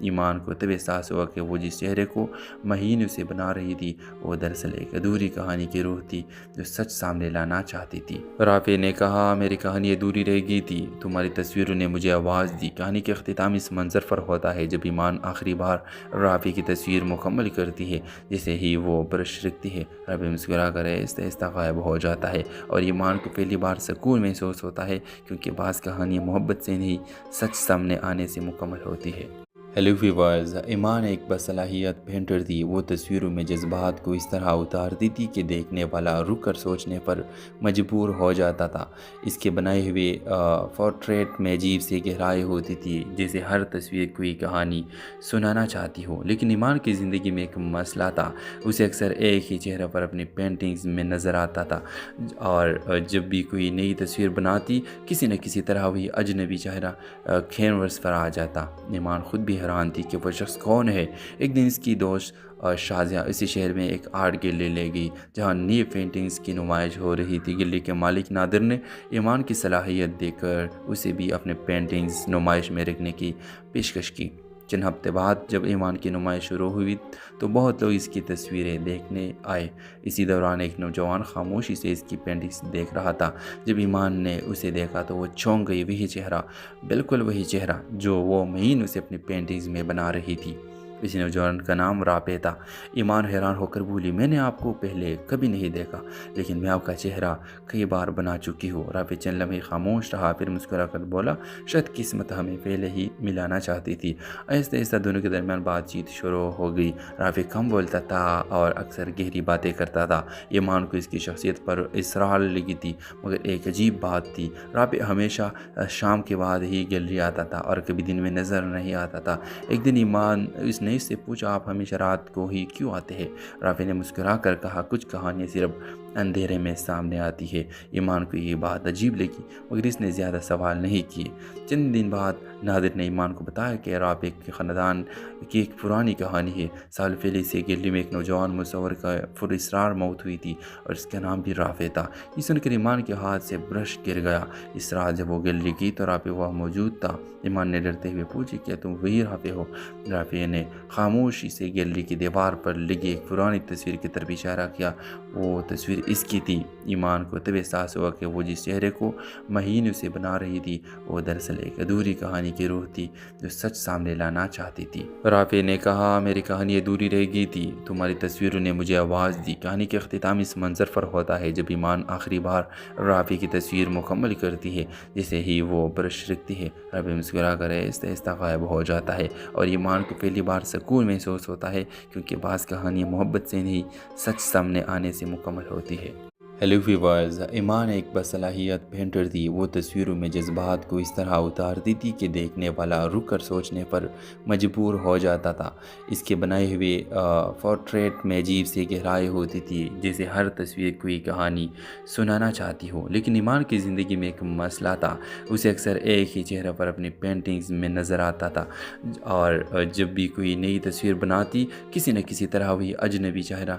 ایمان کو تب احساس ہوا کہ وہ جس چہرے کو مہینوں سے بنا رہی تھی وہ دراصل ایک ادھوری کہانی کی روح تھی جو سچ سامنے لانا چاہتی تھی۔ رافع نے کہا میری کہانی ادھوری رہ گئی تھی، تمہاری تصویروں نے مجھے آواز دی۔ کہانی کے اختتام اس منظر پر ہوتا ہے جب ایمان آخری بار رافع کی تصویر مکمل کرتی ہے۔ جیسے ہی وہ برش رکھتی ہے رافع مسکرا کر آہستہ آہستہ غائب ہو جاتا ہے اور ایمان کو پہلی بار سکون محسوس ہوتا ہے، کیونکہ بعض کہانیاں محبت سے نہیں سچ سامنے آنے سے مکمل ہوتی ہے۔ ہیلو ویورز، ایمان ایک باصلاحیت پینٹر تھی۔ وہ تصویروں میں جذبات کو اس طرح اتارتی تھی کہ دیکھنے والا رک کر سوچنے پر مجبور ہو جاتا تھا۔ اس کے بنائے ہوئے پورٹریٹ میں عجیب سی گہرائی ہوتی تھی، جیسے ہر تصویر کوئی کہانی سنانا چاہتی ہو۔ لیکن ایمان کی زندگی میں ایک مسئلہ تھا، اسے اکثر ایک ہی چہرہ پر اپنی پینٹنگز میں نظر آتا تھا، اور جب بھی کوئی نئی تصویر بناتی کسی نہ کسی طرح وہی اجنبی چہرہ کینوس پر آ جاتا۔ ایمان خود بھی حیران تھی کہ وہ شخص کون ہے۔ ایک دن اس کی دوست شازیہ اسی شہر میں ایک آرٹ گیلری لے گئی جہاں نئی پینٹنگز کی نمائش ہو رہی تھی۔ گیلری کے مالک نادر نے ایمان کی صلاحیت دیکھ کر اسے بھی اپنے پینٹنگز نمائش میں رکھنے کی پیشکش کی۔ چند ہفتے بعد جب ایمان کی نمائش شروع ہوئی تو بہت لوگ اس کی تصویریں دیکھنے آئے۔ اسی دوران ایک نوجوان خاموشی سے اس کی پینٹنگز دیکھ رہا تھا۔ جب ایمان نے اسے دیکھا تو وہ چونک گئی، وہی چہرہ، بالکل وہی چہرہ جو وہ مہینوں سے اپنی پینٹنگز میں بنا رہی تھی۔ اس نوجوان کا نام رافع تھا۔ ایمان حیران ہو کر بولی میں نے آپ کو پہلے کبھی نہیں دیکھا، لیکن میں آپ کا چہرہ کئی بار بنا چکی ہوں۔ رافع چند لمحے خاموش رہا، پھر مسکرا کر بولا شاید قسمت ہمیں پہلے ہی ملانا چاہتی تھی۔ آہستہ آہستہ دونوں کے درمیان بات چیت شروع ہو گئی۔ رافع کم بولتا تھا اور اکثر گہری باتیں کرتا تھا۔ ایمان کو اس کی شخصیت پر اسرار لگی تھی، مگر ایک عجیب بات تھی، رافع ہمیشہ شام کے بعد ہی گیلری آتا تھا اور کبھی دن میں نظر نہیں آتا تھا۔ ایک دن ایمان اس نے اس سے پوچھا آپ ہمیشہ رات کو ہی کیوں آتے ہیں؟ رافع نے مسکرا کر کہا کچھ کہانیاں صرف اندھیرے میں سامنے آتی ہے۔ ایمان کو یہ بات عجیب لگی مگر اس نے زیادہ سوال نہیں کیے۔ چند دن بعد نادر نے ایمان کو بتایا کہ رافع کے خاندان کی ایک پرانی کہانی ہے۔ سال پہلے سے گیلری میں ایک نوجوان مصور کا پراسرار موت ہوئی تھی اور اس کا نام بھی رافع تھا۔ یہ سن کر ایمان کے ہاتھ سے برش گر گیا۔ اس رات جب وہ گیلری کی تو رافع وہاں موجود تھا۔ ایمان نے ڈرتے ہوئے پوچھا کیا تم وہی رافع ہو؟ رافع نے خاموشی سے گیلری کی دیوار پر لگی ایک پرانی تصویر کی طرف اشارہ کیا۔ وہ تصویر اس کی تھی۔ ایمان کو تب احساس ہوا کہ وہ جس چہرے کو مہینوں سے بنا رہی تھی وہ دراصل ایک ادھوری کہانی کی روح تھی جو سچ سامنے لانا چاہتی تھی۔ رافع نے کہا میری کہانی ادھوری رہ گئی تھی، تمہاری تصویروں نے مجھے آواز دی۔ کہانی کے اختتام اس منظر پر ہوتا ہے جب ایمان آخری بار رافع کی تصویر مکمل کرتی ہے۔ جیسے ہی وہ برش رکھتی ہے رافع مسکرا کر آہستہ آہستہ غائب ہو جاتا ہے اور ایمان کو پہلی بار سکون محسوس ہوتا ہے، کیونکہ بعض کہانیاں محبت سے نہیں سچ سامنے آنے سے مکمل ہوتی ہے۔ ہیلو ویورز، ایمان ایک باصلاحیت پینٹر تھی۔ وہ تصویروں میں جذبات کو اس طرح اتارتی تھی کہ دیکھنے والا رک کر سوچنے پر مجبور ہو جاتا تھا۔ اس کے بنائے ہوئے پورٹریٹ میں عجیب سی گہرائی ہوتی تھی، جیسے ہر تصویر کوئی کہانی سنانا چاہتی ہو۔ لیکن ایمان کی زندگی میں ایک مسئلہ تھا، اسے اکثر ایک ہی چہرہ پر اپنی پینٹنگز میں نظر آتا تھا، اور جب بھی کوئی نئی تصویر بناتی کسی نہ کسی طرح وہی اجنبی چہرہ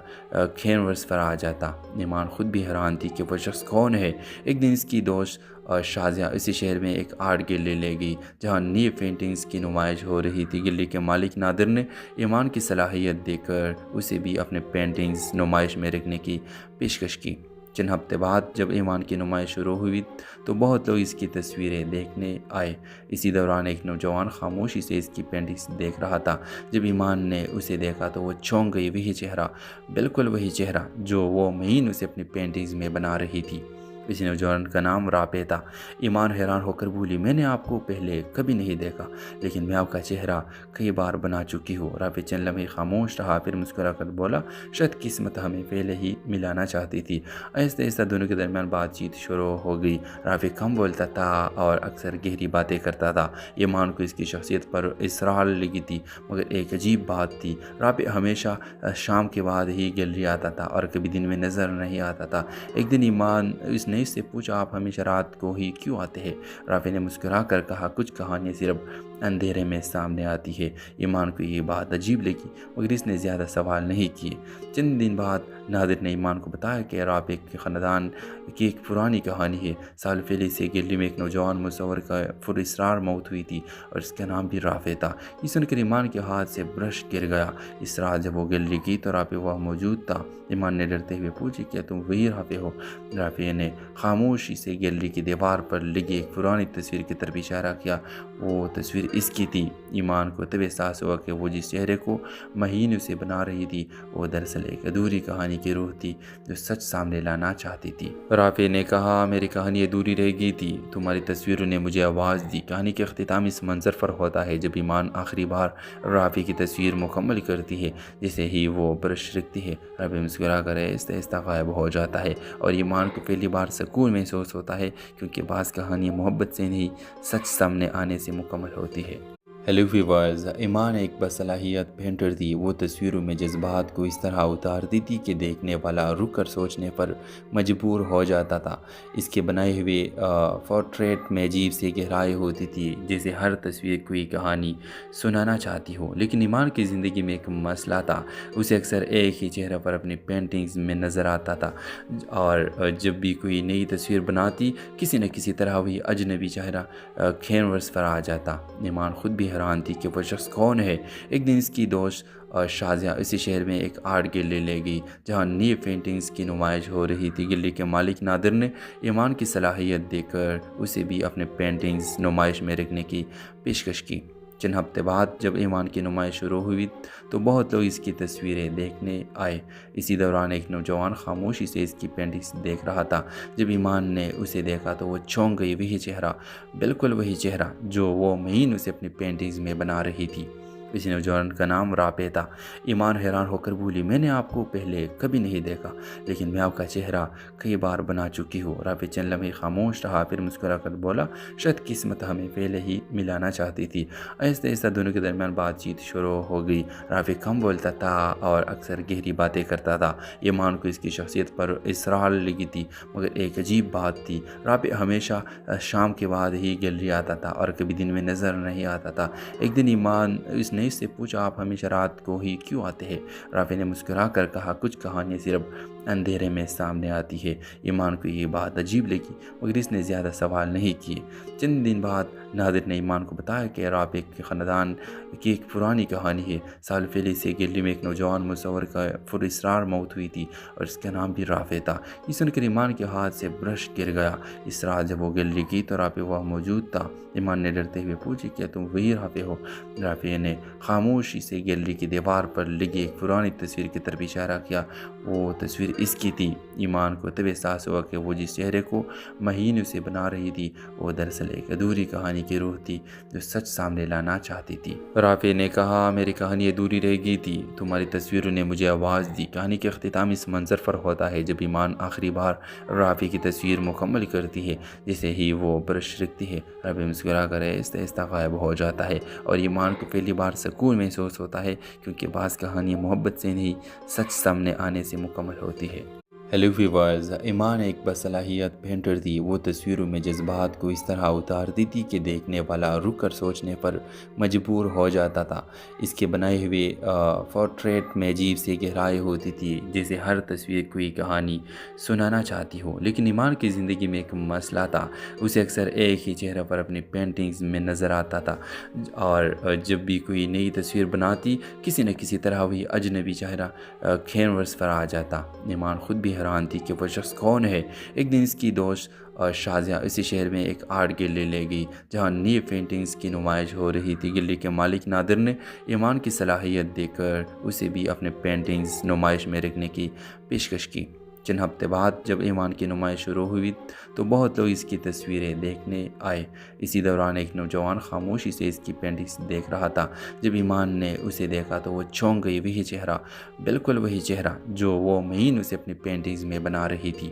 کینوس پر آ جاتا۔ ایمان خود بھی حیران تھی کہ وہ شخص کون ہے۔ ایک دن اس کی دوست شازیہ اسی شہر میں ایک آرٹ گیلری لے گئی جہاں نئی پینٹنگز کی نمائش ہو رہی تھی۔ گیلری کے مالک نادر نے ایمان کی صلاحیت دیکھ کر اسے بھی اپنے پینٹنگز نمائش میں رکھنے کی پیشکش کی۔ چند ہفتے بعد جب ایمان کی نمائش شروع ہوئی تو بہت لوگ اس کی تصویریں دیکھنے آئے۔ اسی دوران ایک نوجوان خاموشی سے اس کی پینٹنگز دیکھ رہا تھا۔ جب ایمان نے اسے دیکھا تو وہ چونک گئی، وہی چہرہ، بالکل وہی چہرہ جو وہ مہینوں سے اپنی پینٹنگز میں بنا رہی تھی۔ اس نوجوان کا نام رافع تھا۔ ایمان حیران ہو کر بولی میں نے آپ کو پہلے کبھی نہیں دیکھا، لیکن میں آپ کا چہرہ کئی بار بنا چکی ہوں۔ رافع چند لمحے خاموش رہا، پھر مسکرا کر بولا شاید قسمت ہمیں پہلے ہی ملانا چاہتی تھی۔ آہستہ آہستہ دونوں کے درمیان بات چیت شروع ہو گئی۔ رافع کم بولتا تھا اور اکثر گہری باتیں کرتا تھا۔ ایمان کو اس کی شخصیت پر اسرار لگی تھی، مگر ایک عجیب بات تھی، رافع ہمیشہ شام کے بعد ہی گیلری آتا تھا اور کبھی دن میں نظر نہیں آتا تھا۔ ایک دن ایمان اس نے اس سے پوچھا آپ ہمیشہ رات کو ہی کیوں آتے ہیں؟ رافع نے مسکرا کر کہا کچھ کہانیاں صرف اندھیرے میں سامنے آتی ہے۔ ایمان کو یہ بات عجیب لگی مگر اس نے زیادہ سوال نہیں کیے۔ چند دن بعد نادر نے ایمان کو بتایا کہ رافع کے خاندان کی ایک پرانی کہانی ہے۔ سال پہلے سے گلی میں ایک نوجوان مصور کا پراسرار موت ہوئی تھی اور اس کا نام بھی رافع تھا۔ یہ سن کر ایمان کے ہاتھ سے برش گر گیا۔ اس رات جب وہ گلی گئی تو رافع وہاں موجود تھا۔ ایمان نے ڈرتے ہوئے پوچھی کیا تم وہی رافع ہو؟ رافع نے خاموشی سے گلی کی دیوار پر لگی ایک پرانی تصویر کی طرف اشارہ کیا۔ وہ تصویر اس کی تھی۔ ایمان کو تب احساس ہوا کہ وہ جس چہرے کو مہینوں سے بنا رہی تھی وہ دراصل ایک ادھوری کہانی کی روح تھی جو سچ سامنے لانا چاہتی تھی۔ رافع نے کہا میری کہانی ادھوری رہ گئی تھی، تمہاری تصویروں نے مجھے آواز دی۔ کہانی کے اختتام اس منظر پر ہوتا ہے جب ایمان آخری بار رافع کی تصویر مکمل کرتی ہے۔ جیسے ہی وہ برش رکھتی ہے رافع مسکرا کر آہستہ آہستہ غائب ہو جاتا ہے اور ایمان کو پہلی بار سکون محسوس ہوتا ہے کیونکہ بعض کہانیاں محبت سے نہیں سچ سامنے آنے سے مکمل ہوتی ہے۔ ہیلو ویورز، ایمان ایک باصلاحیت پینٹر تھی۔ وہ تصویروں میں جذبات کو اس طرح اتارتی تھی کہ دیکھنے والا رک کر سوچنے پر مجبور ہو جاتا تھا۔ اس کے بنائے ہوئے پورٹریٹ میں عجیب سی گہرائی ہوتی تھی جیسے ہر تصویر کوئی کہانی سنانا چاہتی ہو۔ لیکن ایمان کی زندگی میں ایک مسئلہ تھا، اسے اکثر ایک ہی چہرہ پر اپنی پینٹنگز میں نظر آتا تھا اور جب بھی کوئی نئی تصویر بناتی کسی نہ کسی طرح وہی اجنبی چہرہ کینوس پر آ جاتا۔ ایمان خود بھی حیران تھی کہ وہ شخص کون ہے۔ ایک دن اس کی دوست شازیہ اسی شہر میں ایک آرٹ گیلری لے گئی جہاں نئی پینٹنگز کی نمائش ہو رہی تھی۔ گیلری کے مالک نادر نے ایمان کی صلاحیت دیکھ کر اسے بھی اپنے پینٹنگز نمائش میں رکھنے کی پیشکش کی۔ چند ہفتے بعد جب ایمان کی نمائش شروع ہوئی تو بہت لوگ اس کی تصویریں دیکھنے آئے۔ اسی دوران ایک نوجوان خاموشی سے اس کی پینٹنگز دیکھ رہا تھا۔ جب ایمان نے اسے دیکھا تو وہ چونک گئی۔ وہی چہرہ، بالکل وہی چہرہ جو وہ مہینوں سے اپنی پینٹنگز میں بنا رہی تھی۔ اس نوجوان کا نام رافع تھا۔ ایمان حیران ہو کر بولی میں نے آپ کو پہلے کبھی نہیں دیکھا لیکن میں آپ کا چہرہ کئی بار بنا چکی ہوں۔ رافع چند لمحے خاموش رہا پھر مسکرا کر بولا شاید قسمت ہمیں پہلے ہی ملانا چاہتی تھی۔ آہستہ آہستہ دونوں کے درمیان بات چیت شروع ہو گئی۔ رافع کم بولتا تھا اور اکثر گہری باتیں کرتا تھا۔ ایمان کو اس کی شخصیت پر اسرار لگی تھی مگر ایک عجیب بات تھی، رافع ہمیشہ شام کے بعد ہی گیلری آتا تھا اور کبھی دن میں نظر نہیں آتا تھا۔ ایک دن ایمان اس نے اس سے پوچھا آپ ہمیشہ رات کو ہی کیوں آتے ہیں؟ رافع نے مسکرا کر کہا کچھ کہانیاں صرف اندھیرے میں سامنے آتی ہے۔ ایمان کو یہ بات عجیب لگی مگر اس نے زیادہ سوال نہیں کیے۔ چند دن بعد نادر نے ایمان کو بتایا کہ رافع کے خاندان کی ایک پرانی کہانی ہے۔ سال پہلے سے گلی میں ایک نوجوان مصور کا پراسرار موت ہوئی تھی اور اس کا نام بھی رافع تھا۔ یہ سن کر ایمان کے ہاتھ سے برش گر گیا۔ اس رات جب وہ گلی گئی تو رافع وہاں موجود تھا۔ ایمان نے ڈرتے ہوئے پوچھی کیا تم وہی رافع ہو؟ رافع نے خاموشی سے گیلری کی دیوار پر لگی ایک پرانی تصویر کی طرف اشارہ کیا۔ وہ تصویر اس کی تھی۔ ایمان کو تب احساس ہوا کہ وہ جس چہرے کو مہینوں سے بنا رہی تھی وہ دراصل ایک ادھوری کہانی کی روح تھی جو سچ سامنے لانا چاہتی تھی۔ رافع نے کہا میری کہانی ادھوری رہ گئی تھی، تمہاری تصویروں نے مجھے آواز دی۔ کہانی کے اختتام اس منظر پر ہوتا ہے جب ایمان آخری بار رافع کی تصویر مکمل کرتی ہے۔ جیسے ہی وہ برش رکھتی ہے رافع مسکرا کر آہستہ آہستہ غائب ہو جاتا ہے اور ایمان کو پہلی بار سکون محسوس ہوتا ہے کیونکہ بعض کہانیاں محبت سے نہیں سچ سامنے آنے سے مکمل ہوتی ہے۔ ہیلو ویورز، ایمان ایک باصلاحیت پینٹر تھی۔ وہ تصویروں میں جذبات کو اس طرح اتارتی تھی کہ دیکھنے والا رک کر سوچنے پر مجبور ہو جاتا تھا۔ اس کے بنائے ہوئے پورٹریٹ میں عجیب سی گہرائی ہوتی تھی جیسے ہر تصویر کوئی کہانی سنانا چاہتی ہو۔ لیکن ایمان کی زندگی میں ایک مسئلہ تھا، اسے اکثر ایک ہی چہرہ پر اپنی پینٹنگز میں نظر آتا تھا اور جب بھی کوئی نئی تصویر بناتی کسی نہ کسی طرح وہی اجنبی چہرہ کینوس پر آ جاتا۔ ایمان خود بھی حیران تھی کہ وہ شخص کون ہے۔ ایک دن اس کی دوست شازیہ اسی شہر میں ایک آرٹ گیلری لے گئی جہاں نئی پینٹنگز کی نمائش ہو رہی تھی۔ گیلری کے مالک نادر نے ایمان کی صلاحیت دیکھ کر اسے بھی اپنے پینٹنگز نمائش میں رکھنے کی پیشکش کی۔ چند ہفتے بعد جب ایمان کی نمائش شروع ہوئی تو بہت لوگ اس کی تصویریں دیکھنے آئے۔ اسی دوران ایک نوجوان خاموشی سے اس کی پینٹنگز دیکھ رہا تھا۔ جب ایمان نے اسے دیکھا تو وہ چونک گئی۔ وہی چہرہ، بالکل وہی چہرہ جو وہ مہینوں سے اپنی پینٹنگز میں بنا رہی تھی۔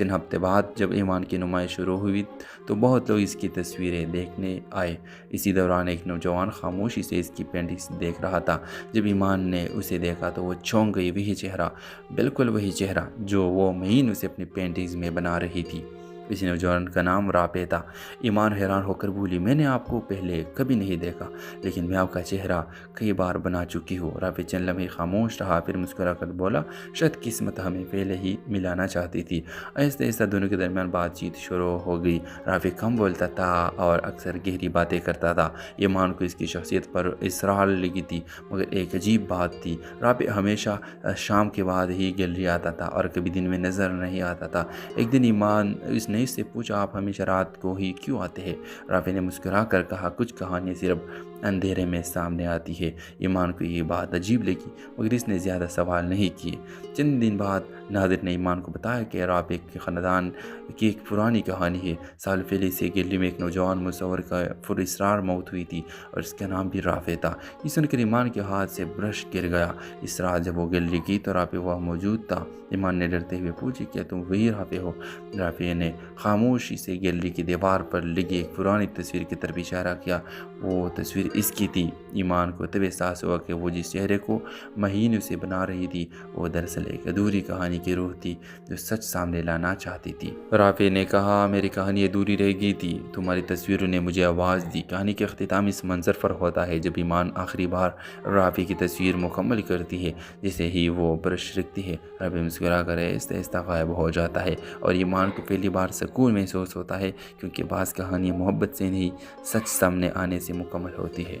چند ہفتے بعد جب ایمان کی نمائش شروع ہوئی تو بہت لوگ اس کی تصویریں دیکھنے آئے۔ اسی دوران ایک نوجوان خاموشی سے اس کی پینٹنگز دیکھ رہا تھا۔ جب ایمان نے اسے دیکھا تو وہ چونک گئی، وہی چہرہ، بالکل وہی چہرہ جو وہ مہین اسے اپنی پینٹنگز میں بنا رہی تھی۔ اس نوجوان کا نام رافع تھا۔ ایمان حیران ہو کر بولی، میں نے آپ کو پہلے کبھی نہیں دیکھا، لیکن میں آپ کا چہرہ کئی بار بنا چکی ہوں۔ رافع چند لمحے خاموش رہا، پھر مسکرا کر بولا، شاید قسمت ہمیں پہلے ہی ملانا چاہتی تھی۔ آہستہ آہستہ دونوں کے درمیان بات چیت شروع ہو گئی۔ رافع کم بولتا تھا اور اکثر گہری باتیں کرتا تھا۔ ایمان کو اس کی شخصیت پر اسرار لگی تھی، مگر ایک عجیب بات تھی، رافع ہمیشہ شام کے بعد ہی گیلری آتا تھا اور کبھی دن میں نظر نہیں آتا تھا۔ ایک دن ایمان اس نے اس سے پوچھا، آپ ہمیشہ رات کو ہی کیوں آتے ہیں؟ رافع نے مسکرا کر کہا، کچھ کہانیاں صرف اندھیرے میں سامنے آتی ہے۔ ایمان کو یہ بات عجیب لگی، مگر اس نے زیادہ سوال نہیں کیے۔ چند دن بعد نادر نے ایمان کو بتایا کہ رافع کے خاندان کی ایک پرانی کہانی ہے۔ سال پہلے سے گلی میں ایک نوجوان مصور کا پراسرار موت ہوئی تھی اور اس کا نام بھی رافع تھا۔ یہ سن کر ایمان کے ہاتھ سے برش گر گیا۔ اس رات جب وہ گلی گئی تو رافع وہاں موجود تھا۔ ایمان نے ڈرتے ہوئے پوچھی، کیا تم وہی رافع ہو؟ رافع نے خاموشی سے گیلری کی دیوار پر لگی ایک پرانی تصویر کی طرف اشارہ کیا۔ وہ تصویر اس کی تھی۔ ایمان کو تب احساس ہوا کہ وہ جس چہرے کو مہین اسے بنا رہی تھی وہ دراصل ایک ادھوری کہانی کی روح تھی جو سچ سامنے لانا چاہتی تھی۔ رافع نے کہا، میری کہانی ادھوری رہ گئی تھی، تمہاری تصویروں نے مجھے آواز دی۔ کہانی کے اختتام اس منظر پر ہوتا ہے جب ایمان آخری بار رافع کی تصویر مکمل کرتی ہے۔ جیسے ہی وہ برش رکھتی ہے، رافع مسکرا کر آہستہ آہستہ غائب ہو جاتا ہے اور ایمان کو پہلی بار سکون محسوس ہوتا ہے، کیونکہ بعض کہانیاں محبت سے نہیں، سچ سامنے آنے سے مکمل ہوتی ہے۔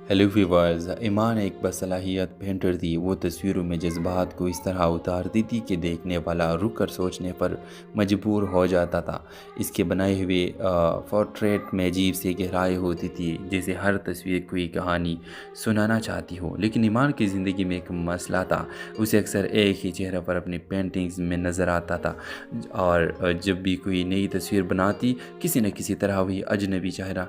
ہیلو ویورز، ایمان ایک باصلاحیت پینٹر تھی۔ وہ تصویروں میں جذبات کو اس طرح اتارتی تھی کہ دیکھنے والا رک کر سوچنے پر مجبور ہو جاتا تھا۔ اس کے بنائے ہوئے پورٹریٹ میں عجیب سی گہرائی ہوتی تھی، جیسے ہر تصویر کوئی کہانی سنانا چاہتی ہو۔ لیکن ایمان کی زندگی میں ایک مسئلہ تھا، اسے اکثر ایک ہی چہرہ پر اپنی پینٹنگز میں نظر آتا تھا، اور جب بھی کوئی نئی تصویر بناتی کسی نہ کسی طرح وہی اجنبی چہرہ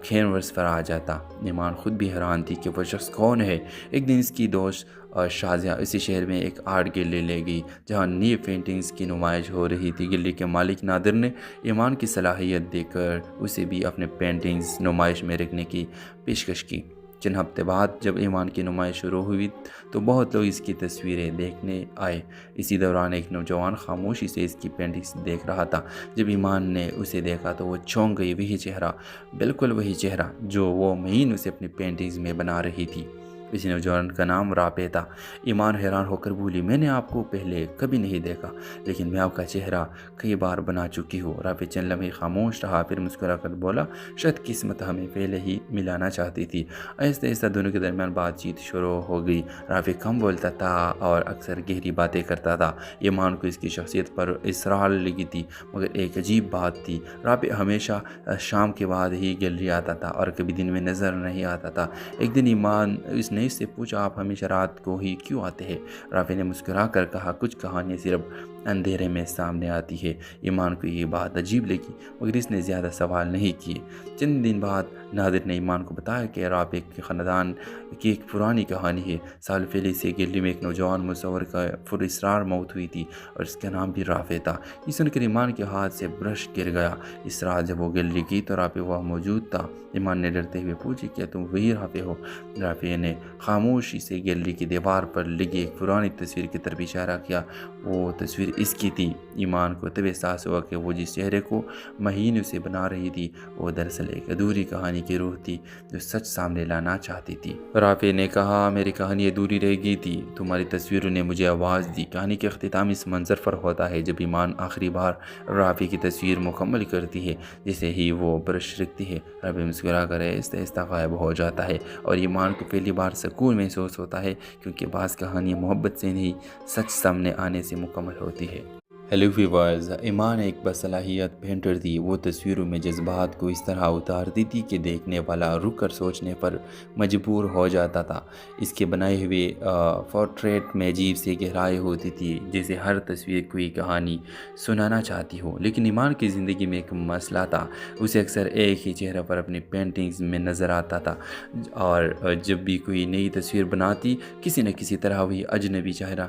کینوس پر آ جاتا۔ ایمان خود بھی حیران تھی کہ وہ شخص کون ہے۔ ایک دن اس کی دوست شازیہ اسی شہر میں ایک آرٹ گیلری لے گئی جہاں نئی پینٹنگز کی نمائش ہو رہی تھی۔ گیلری کے مالک نادر نے ایمان کی صلاحیت دیکھ کر اسے بھی اپنے پینٹنگز نمائش میں رکھنے کی پیشکش کی۔ چند ہفتے بعد جب ایمان کی نمائش شروع ہوئی تو بہت لوگ اس کی تصویریں دیکھنے آئے۔ اسی دوران ایک نوجوان خاموشی سے اس کی پینٹنگز دیکھ رہا تھا۔ جب ایمان نے اسے دیکھا تو وہ چونک گئی، وہی چہرہ، بالکل وہی چہرہ جو وہ مہین اسے اپنی پینٹنگز میں بنا رہی تھی۔ اس نوجوان کا نام رافع تھا۔ ایمان حیران ہو کر بولی، میں نے آپ کو پہلے کبھی نہیں دیکھا، لیکن میں آپ کا چہرہ کئی بار بنا چکی ہوں۔ رافع چند لمحے خاموش رہا، پھر مسکرا کر بولا، شاید قسمت ہمیں پہلے ہی ملانا چاہتی تھی۔ آہستہ آہستہ دونوں کے درمیان بات چیت شروع ہو گئی۔ رافع کم بولتا تھا اور اکثر گہری باتیں کرتا تھا۔ ایمان کو اس کی شخصیت پر اسرار لگی تھی، مگر ایک عجیب بات تھی، رافع ہمیشہ شام کے بعد ہی گیلری آتا تھا اور کبھی دن میں نظر نہیں آتا تھا۔ ایک دن ایمان اس نے اس سے پوچھا، آپ ہمیشہ رات کو ہی کیوں آتے ہیں؟ رافع نے مسکرا کر کہا، کچھ کہانیاں صرف اندھیرے میں سامنے آتی ہے۔ ایمان کو یہ بات عجیب لگی، مگر اس نے زیادہ سوال نہیں کیے۔ چند دن بعد نادر نے ایمان کو بتایا کہ رافع کے خاندان کی ایک پرانی کہانی ہے۔ سال پہلے سے گلی میں ایک نوجوان مصور کا پراسرار موت ہوئی تھی اور اس کا نام بھی رافع تھا۔ یہ سن کر ایمان کے ہاتھ سے برش گر گیا۔ اس رات جب وہ گیلری گئی تو رافع وہاں موجود تھا۔ ایمان نے ڈرتے ہوئے پوچھی، کیا تم وہی رافع ہو؟ رافع نے خاموشی سے گیلری کی دیوار پر لگی ایک پرانی تصویر کی طرف اشارہ کیا۔ وہ تصویر اس کی تھی۔ ایمان کو تب احساس ہوا کہ وہ جس چہرے کو مہین اسے بنا رہی تھی وہ دراصل ایک ادھوری کہانی کی روح تھی جو سچ سامنے لانا چاہتی تھی۔ رافع نے کہا، میری کہانی ادھوری رہ گئی تھی، تمہاری تصویروں نے مجھے آواز دی۔ کہانی کے اختتام اس منظر پر ہوتا ہے جب ایمان آخری بار رافع کی تصویر مکمل کرتی ہے۔ جیسے ہی وہ برش رکھتی ہے، رافع مسکرا کر آہستہ آہستہ غائب ہو جاتا ہے اور ایمان کو پہلی بار سکون محسوس ہوتا ہے، کیونکہ بعض کہانیاں محبت سے نہیں، سچ سامنے آنے سے مکمل ہوتی ہے۔ ہیلو ویورز، ایمان ایک باصلاحیت پینٹر تھی۔ وہ تصویروں میں جذبات کو اس طرح اتارتی تھی کہ دیکھنے والا رک کر سوچنے پر مجبور ہو جاتا تھا۔ اس کے بنائے ہوئے پورٹریٹ میں عجیب سی گہرائی ہوتی تھی، جیسے ہر تصویر کوئی کہانی سنانا چاہتی ہو۔ لیکن ایمان کی زندگی میں ایک مسئلہ تھا، اسے اکثر ایک ہی چہرہ پر اپنی پینٹنگز میں نظر آتا تھا، اور جب بھی کوئی نئی تصویر بناتی کسی نہ کسی طرح وہی اجنبی چہرہ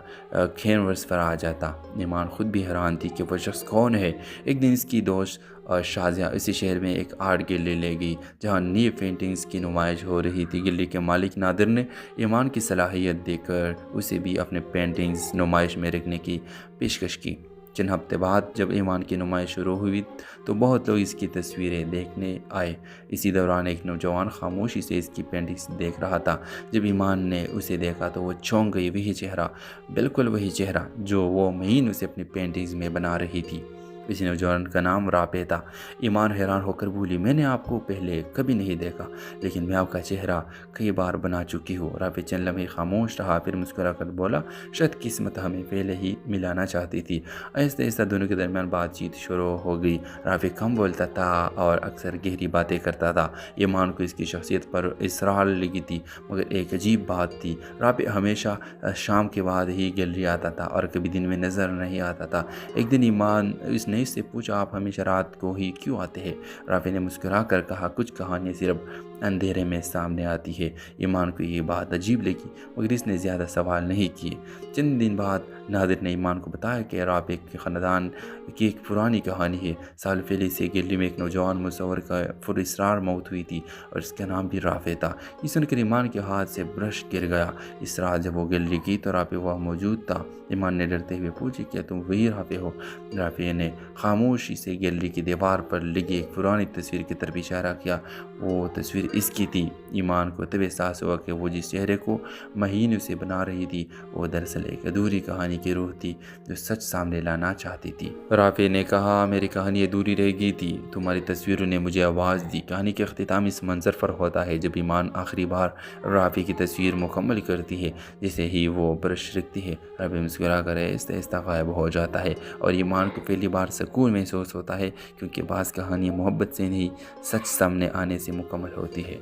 کینوس پر آ جاتا۔ ایمان خود بھی حیران تھی کہ وہ شخص کون ہے۔ ایک دن اس کی دوست شازیہ اسی شہر میں ایک آرٹ گیلری لے گئی جہاں نئی پینٹنگز کی نمائش ہو رہی تھی۔ گیلری کے مالک نادر نے ایمان کی صلاحیت دیکھ کر اسے بھی اپنے پینٹنگز نمائش میں رکھنے کی پیشکش کی۔ چند ہفتے بعد جب ایمان کی نمائش شروع ہوئی تو بہت لوگ اس کی تصویریں دیکھنے آئے۔ اسی دوران ایک نوجوان خاموشی سے اس کی پینٹنگز دیکھ رہا تھا۔ جب ایمان نے اسے دیکھا تو وہ چونک گئی۔ وہی چہرہ، بالکل وہی چہرہ جو وہ مہینوں سے اپنی پینٹنگز میں بنا رہی تھی۔ اس نوجوان کا نام رافع تھا۔ ایمان حیران ہو کر بولی، میں نے آپ کو پہلے کبھی نہیں دیکھا، لیکن میں آپ کا چہرہ کئی بار بنا چکی ہوں۔ رافع چند لمحے خاموش رہا، پھر مسکرا کر بولا، شاید قسمت ہمیں پہلے ہی ملانا چاہتی تھی۔ آہستہ آہستہ دونوں کے درمیان بات چیت شروع ہو گئی۔ رافع کم بولتا تھا اور اکثر گہری باتیں کرتا تھا۔ ایمان کو اس کی شخصیت پر اسرار لگی تھی، مگر ایک عجیب بات تھی، رافع ہمیشہ شام کے بعد ہی گیلری آتا تھا اور کبھی دن میں نظر نہیں آتا تھا۔ ایک دن ایمان اس نے اس سے پوچھا، آپ ہمیشہ رات کو ہی کیوں آتے ہیں؟ رافع نے مسکرا کر کہا، کچھ کہانیاں صرف اندھیرے میں سامنے آتی ہے۔ ایمان کو یہ بات عجیب لگی مگر اس نے زیادہ سوال نہیں کیے۔ چند دن بعد نادر نے ایمان کو بتایا کہ رافع کے خاندان کی ایک پرانی کہانی ہے۔ سال پہلے سے گیلری میں ایک نوجوان مصور کا پراسرار موت ہوئی تھی اور اس کا نام بھی رافع تھا۔ یہ سن کر ایمان کے ہاتھ سے برش گر گیا۔ اس رات جب وہ گیلری کی تو رافع وہاں موجود تھا۔ ایمان نے ڈرتے ہوئے پوچھی، کیا تم وہی رافع ہو؟ رافع نے خاموشی سے گیلری کی دیوار پر لگی ایک پرانی تصویر کی طرف اشارہ کیا۔ وہ تصویر اس کی تھی۔ ایمان کو تب احساس ہوا کہ وہ جس چہرے کو مہینوں سے بنا رہی تھی وہ دراصل ایک ادھوری کہانی کی روح تھی جو سچ سامنے لانا چاہتی تھی۔ رافع نے کہا، میری کہانی ادھوری رہ گئی تھی، تمہاری تصویروں نے مجھے آواز دی۔ کہانی کے اختتام اس منظر پر ہوتا ہے جب ایمان آخری بار رافع کی تصویر مکمل کرتی ہے۔ جیسے ہی وہ برش رکھتی ہے، رافع مسکرا کر آہستہ آہستہ غائب ہو جاتا ہے اور ایمان کو پہلی بار سکون محسوس ہوتا ہے، کیونکہ بعض کہانیاں محبت سے نہیں سچ سامنے آنے سے مکمل ہوتی ہے۔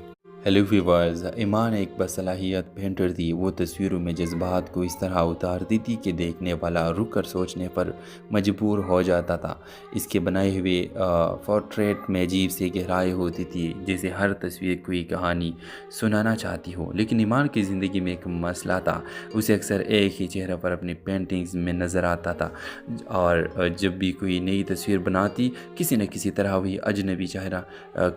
ہیلو ویورز، ایمان ایک باصلاحیت پینٹر تھی۔ وہ تصویروں میں جذبات کو اس طرح اتارتی تھی کہ دیکھنے والا رک کر سوچنے پر مجبور ہو جاتا تھا۔ اس کے بنائے ہوئے پورٹریٹ میں عجیب سی گہرائی ہوتی تھی، جیسے ہر تصویر کوئی کہانی سنانا چاہتی ہو۔ لیکن ایمان کی زندگی میں ایک مسئلہ تھا، اسے اکثر ایک ہی چہرہ پر اپنی پینٹنگز میں نظر آتا تھا، اور جب بھی کوئی نئی تصویر بناتی کسی نہ کسی طرح وہی اجنبی چہرہ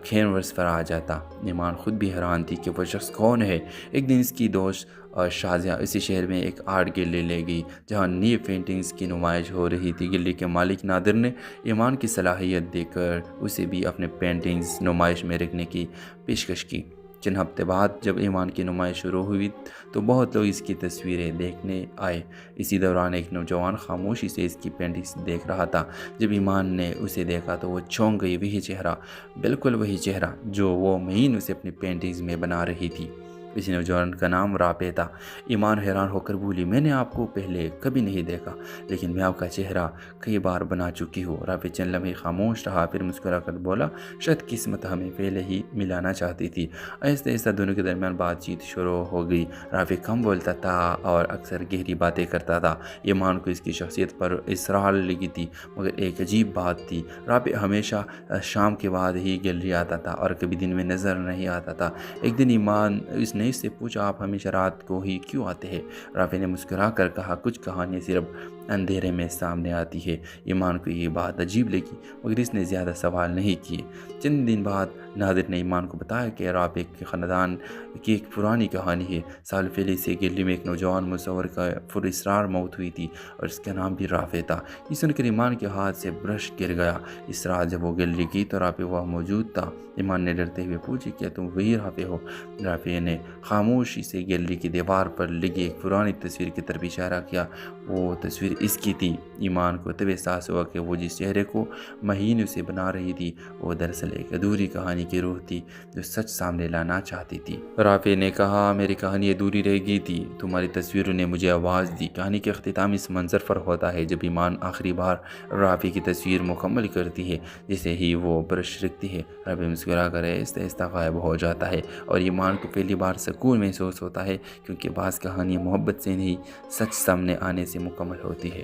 کینوس پر آ جاتا۔ ایمان خود بھی حیران تھی کہ وہ شخص کون ہے۔ ایک دن اس کی دوست شازیہ اسی شہر میں ایک آرٹ گیلری لے گئی جہاں نئی پینٹنگز کی نمائش ہو رہی تھی۔ گیلری کے مالک نادر نے ایمان کی صلاحیت دیکھ کر اسے بھی اپنے پینٹنگز نمائش میں رکھنے کی پیشکش کی۔ چند ہفتے بعد جب ایمان کی نمائش شروع ہوئی تو بہت لوگ اس کی تصویریں دیکھنے آئے۔ اسی دوران ایک نوجوان خاموشی سے اس کی پینٹنگز دیکھ رہا تھا۔ جب ایمان نے اسے دیکھا تو وہ چونک گئی۔ وہی چہرہ، بالکل وہی چہرہ جو وہ مہینوں سے اپنی پینٹنگز میں بنا رہی تھی۔ اس نوجوان کا نام رافع تھا۔ ایمان حیران ہو کر بولی، میں نے آپ کو پہلے کبھی نہیں دیکھا، لیکن میں آپ کا چہرہ کئی بار بنا چکی ہوں۔ رافع چند لمحے خاموش رہا، پھر مسکرا کر بولا، شاید قسمت ہمیں پہلے ہی ملانا چاہتی تھی۔ آہستہ آہستہ دونوں کے درمیان بات چیت شروع ہو گئی۔ رافع کم بولتا تھا اور اکثر گہری باتیں کرتا تھا۔ ایمان کو اس کی شخصیت پر اسرار لگی تھی، مگر ایک عجیب بات تھی، رافع ہمیشہ شام کے بعد ہی گیلری آتا تھا اور کبھی دن میں نظر نہیں آتا تھا۔ ایک دن ایمان اس نے اس سے پوچھا، آپ ہمیشہ رات کو ہی کیوں آتے ہیں؟ رافع نے مسکرا کر کہا، کچھ کہانیاں صرف اندھیرے میں سامنے آتی ہے۔ ایمان کو یہ بات عجیب لگی مگر اس نے زیادہ سوال نہیں کیے۔ چند دن بعد نادر نے ایمان کو بتایا کہ رافع کے خاندان کی ایک پرانی کہانی ہے۔ سال پہلے سے گیلری میں ایک نوجوان مصور کا پراسرار موت ہوئی تھی اور اس کا نام بھی رافع تھا۔ یہ سن کر ایمان کے ہاتھ سے برش گر گیا۔ اس رات جب وہ گیلری کی تو رافع وہاں موجود تھا۔ ایمان نے ڈرتے ہوئے پوچھی، کیا تم وہی رافع ہو؟ رافع نے خاموشی سے گیلری کی دیوار پر لگی ایک پرانی تصویر کی طرف اشارہ کیا۔ وہ تصویر اس کی تھی۔ ایمان کو تب احساس ہوا کہ وہ جس چہرے کو مہینوں سے بنا رہی تھی وہ دراصل ایک ادھوری کہانی کی روح تھی جو سچ سامنے لانا چاہتی تھی۔ رافع نے کہا، میری کہانی ادھوری رہ گئی تھی، تمہاری تصویروں نے مجھے آواز دی۔ کہانی کے اختتام اس منظر پر ہوتا ہے جب ایمان آخری بار رافع کی تصویر مکمل کرتی ہے۔ جیسے ہی وہ برش رکھتی ہے، رافع مسکرا کر آہستہ آہستہ غائب ہو جاتا ہے اور ایمان کو پہلی بار سکون محسوس ہوتا ہے، کیونکہ بعض کہانیاں محبت سے نہیں سچ سامنے آنے سے مکمل ہوتی ہے۔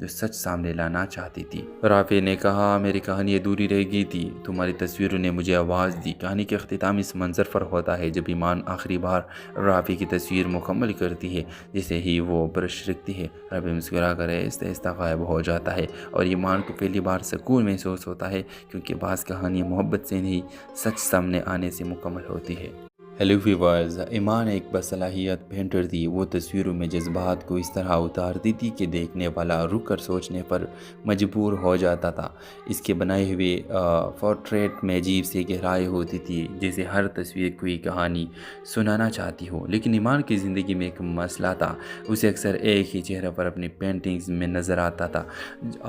جو سچ سامنے لانا چاہتی تھی۔ رافع نے کہا میری کہانی ادھوری رہ گئی تھی، تمہاری تصویروں نے مجھے آواز دی۔ کہانی کے اختتام اس منظر پر ہوتا ہے جب ایمان آخری بار رافع کی تصویر مکمل کرتی ہے۔ جیسے ہی وہ برش رکھتی ہے رافع مسکرا کر آہستہ آہستہ غائب ہو جاتا ہے اور ایمان کو پہلی بار سکون محسوس ہوتا ہے، کیونکہ بعض کہانیاں محبت سے نہیں سچ سامنے آنے سے مکمل ہوتی ہے۔ ہیلو ویورز، ایمان ایک باصلاحیت پینٹر تھی۔ وہ تصویروں میں جذبات کو اس طرح اتارتی تھی کہ دیکھنے والا رک کر سوچنے پر مجبور ہو جاتا تھا۔ اس کے بنائے ہوئے پورٹریٹ میں عجیب سی گہرائی ہوتی تھی، جیسے ہر تصویر کوئی کہانی سنانا چاہتی ہو۔ لیکن ایمان کی زندگی میں ایک مسئلہ تھا، اسے اکثر ایک ہی چہرہ پر اپنی پینٹنگز میں نظر آتا تھا،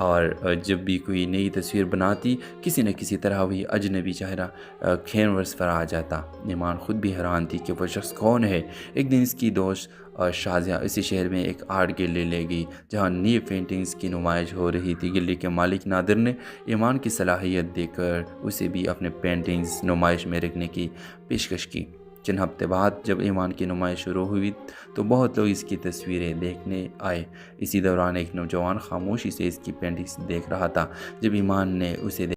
اور جب بھی کوئی نئی تصویر بناتی کسی نہ کسی طرح وہی اجنبی چہرہ کینوس پر آ جاتا۔ ایمان خود بھی حیران تھی کہ وہ شخص کون ہے۔ ایک دن اس کی دوست شازیہ اسی شہر میں ایک آرٹ گیلری لے گئی جہاں نئی پینٹنگز کی نمائش ہو رہی تھی۔ گیلری کے مالک نادر نے ایمان کی صلاحیت دیکھ کر اسے بھی اپنے پینٹنگز نمائش میں رکھنے کی پیشکش کی۔ چند ہفتے بعد جب ایمان کی نمائش شروع ہوئی تو بہت لوگ اس کی تصویریں دیکھنے آئے۔ اسی دوران ایک نوجوان خاموشی سے اس کی پینٹنگز دیکھ رہا تھا۔ جب ایمان نے اسے